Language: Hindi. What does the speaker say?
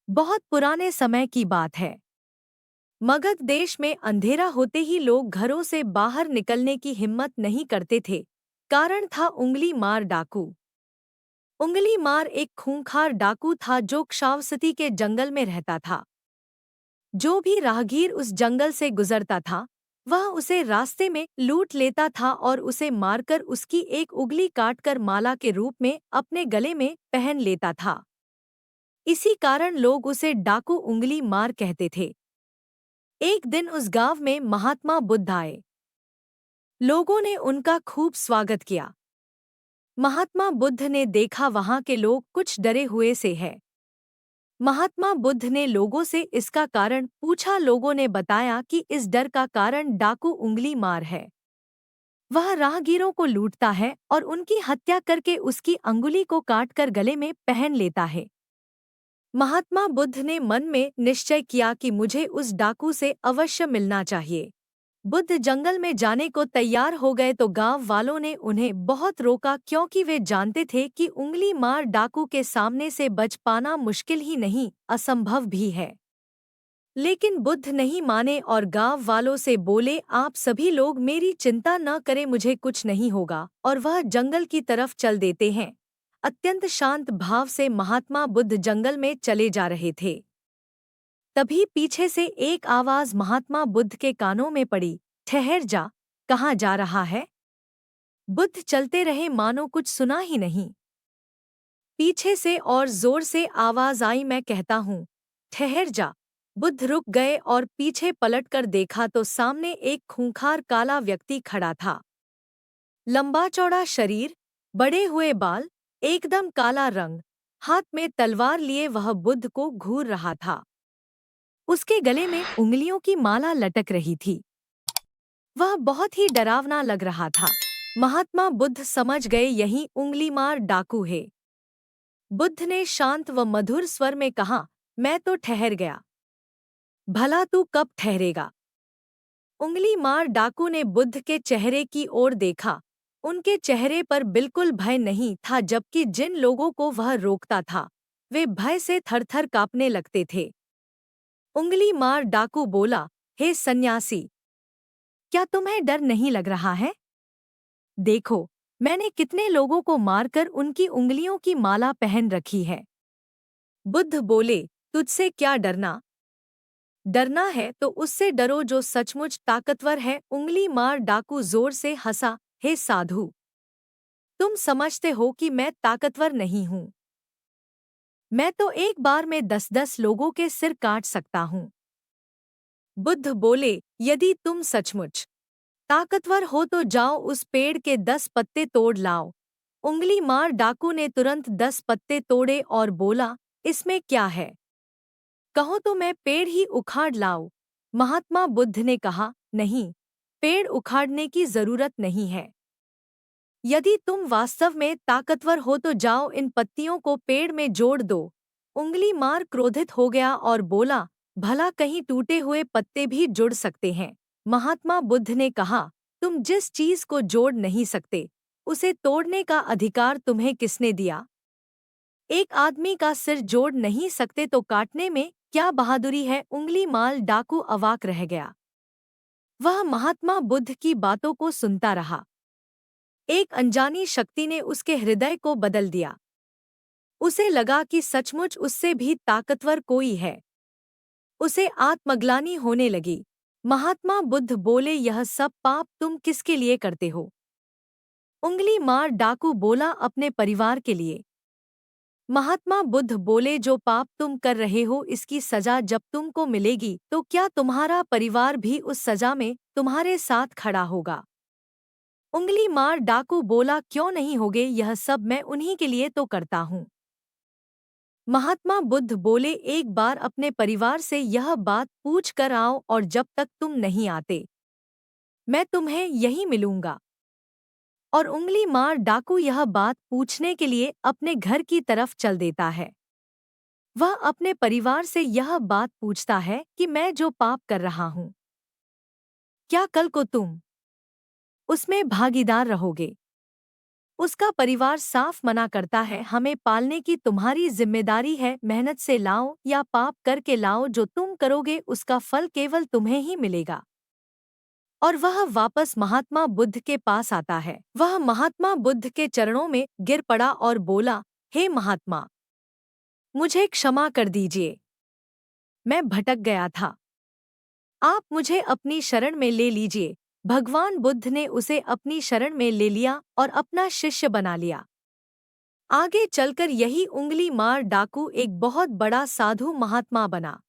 बहुत पुराने समय की बात है। मगध देश में अंधेरा होते ही लोग घरों से बाहर निकलने की हिम्मत नहीं करते थे। कारण था उंगली मार डाकू। उंगली मार एक खूंखार डाकू था जो श्रावस्ती के जंगल में रहता था। जो भी राहगीर उस जंगल से गुजरता था, वह उसे रास्ते में लूट लेता था और उसे मारकर उसकी एक उंगली काटकर माला के रूप में अपने गले में पहन लेता था। इसी कारण लोग उसे डाकू उंगली मार कहते थे। एक दिन उस गांव में महात्मा बुद्ध आए। लोगों ने उनका खूब स्वागत किया। महात्मा बुद्ध ने देखा वहां के लोग कुछ डरे हुए से हैं। महात्मा बुद्ध ने लोगों से इसका कारण पूछा। लोगों ने बताया कि इस डर का कारण डाकू उंगली मार है। वह राहगीरों को लूटता है और उनकी हत्या करके उसकी अंगुली को काटकर गले में पहन लेता है। महात्मा बुद्ध ने मन में निश्चय किया कि मुझे उस डाकू से अवश्य मिलना चाहिए। बुद्ध जंगल में जाने को तैयार हो गए तो गांव वालों ने उन्हें बहुत रोका, क्योंकि वे जानते थे कि उंगली मार डाकू के सामने से बच पाना मुश्किल ही नहीं, असंभव भी है। लेकिन बुद्ध नहीं माने और गांव वालों से बोले, आप सभी लोग मेरी चिंता न करें, मुझे कुछ नहीं होगा, और वह जंगल की तरफ चल देते हैं। अत्यंत शांत भाव से महात्मा बुद्ध जंगल में चले जा रहे थे। तभी पीछे से एक आवाज महात्मा बुद्ध के कानों में पड़ी, ठहर जा, कहाँ जा रहा है? बुद्ध चलते रहे मानो कुछ सुना ही नहीं। पीछे से और जोर से आवाज आई, मैं कहता हूँ, ठहर जा। बुद्ध रुक गए और पीछे पलटकर देखा तो सामने एक खूंखार काला व्यक्ति खड़ा था। लंबा चौड़ा शरीर, बड़े हुए बाल, एकदम काला रंग, हाथ में तलवार लिए वह बुद्ध को घूर रहा था। उसके गले में उंगलियों की माला लटक रही थी। वह बहुत ही डरावना लग रहा था। महात्मा बुद्ध समझ गए यही उंगली मार डाकू है। बुद्ध ने शांत व मधुर स्वर में कहा, मैं तो ठहर गया, भला तू कब ठहरेगा? उंगली मार डाकू ने बुद्ध के चेहरे की ओर देखा। उनके चेहरे पर बिल्कुल भय नहीं था, जबकि जिन लोगों को वह रोकता था वे भय से थरथर कांपने लगते थे। उंगली मार डाकू बोला, हे सन्यासी, क्या तुम्हें डर नहीं लग रहा है? देखो, मैंने कितने लोगों को मारकर उनकी उंगलियों की माला पहन रखी है। बुद्ध बोले, तुझसे क्या डरना? डरना है तो उससे डरो जो सचमुच ताकतवर है। उंगली मार डाकू जोर से हंसा, हे साधु, तुम समझते हो कि मैं ताकतवर नहीं हूँ। मैं तो एक बार में 10-10 लोगों के सिर काट सकता हूँ। बुद्ध बोले, यदि तुम सचमुच ताकतवर हो तो जाओ उस पेड़ के 10 पत्ते तोड़ लाओ। उंगली मार डाकू ने तुरंत 10 पत्ते तोड़े और बोला, इसमें क्या है? कहो तो मैं पेड़ ही उखाड़ लाऊं। महात्मा बुद्ध ने कहा, नहीं, पेड़ उखाड़ने की जरूरत नहीं है। यदि तुम वास्तव में ताकतवर हो तो जाओ इन पत्तियों को पेड़ में जोड़ दो। उंगली मार क्रोधित हो गया और बोला, भला कहीं टूटे हुए पत्ते भी जुड़ सकते हैं? महात्मा बुद्ध ने कहा, तुम जिस चीज को जोड़ नहीं सकते उसे तोड़ने का अधिकार तुम्हें किसने दिया? एक आदमी का सिर जोड़ नहीं सकते तो काटने में क्या बहादुरी है? उंगली मार डाकू अवाक रह गया। वह महात्मा बुद्ध की बातों को सुनता रहा। एक अनजानी शक्ति ने उसके हृदय को बदल दिया। उसे लगा कि सचमुच उससे भी ताकतवर कोई है। उसे आत्मग्लानि होने लगी। महात्मा बुद्ध बोले, यह सब पाप तुम किसके लिए करते हो? उंगली मार डाकू बोला, अपने परिवार के लिए। महात्मा बुद्ध बोले, जो पाप तुम कर रहे हो इसकी सजा जब तुमको मिलेगी तो क्या तुम्हारा परिवार भी उस सजा में तुम्हारे साथ खड़ा होगा? उंगली मार डाकू बोला, क्यों नहीं होगे, यह सब मैं उन्हीं के लिए तो करता हूँ। महात्मा बुद्ध बोले, एक बार अपने परिवार से यह बात पूछ कर आओ और जब तक तुम नहीं आते मैं तुम्हें यहीं मिलूंगा। और उंगली मार डाकू यह बात पूछने के लिए अपने घर की तरफ चल देता है। वह अपने परिवार से यह बात पूछता है कि मैं जो पाप कर रहा हूँ, क्या कल को तुम उसमें भागीदार रहोगे? उसका परिवार साफ मना करता है, हमें पालने की तुम्हारी जिम्मेदारी है, मेहनत से लाओ या पाप करके लाओ, जो तुम करोगे उसका फल केवल तुम्हें ही मिलेगा। और वह वापस महात्मा बुद्ध के पास आता है। वह महात्मा बुद्ध के चरणों में गिर पड़ा और बोला, हे महात्मा, मुझे क्षमा कर दीजिए, मैं भटक गया था, आप मुझे अपनी शरण में ले लीजिए। भगवान बुद्ध ने उसे अपनी शरण में ले लिया और अपना शिष्य बना लिया। आगे चलकर यही उंगली मार डाकू एक बहुत बड़ा साधु महात्मा बना।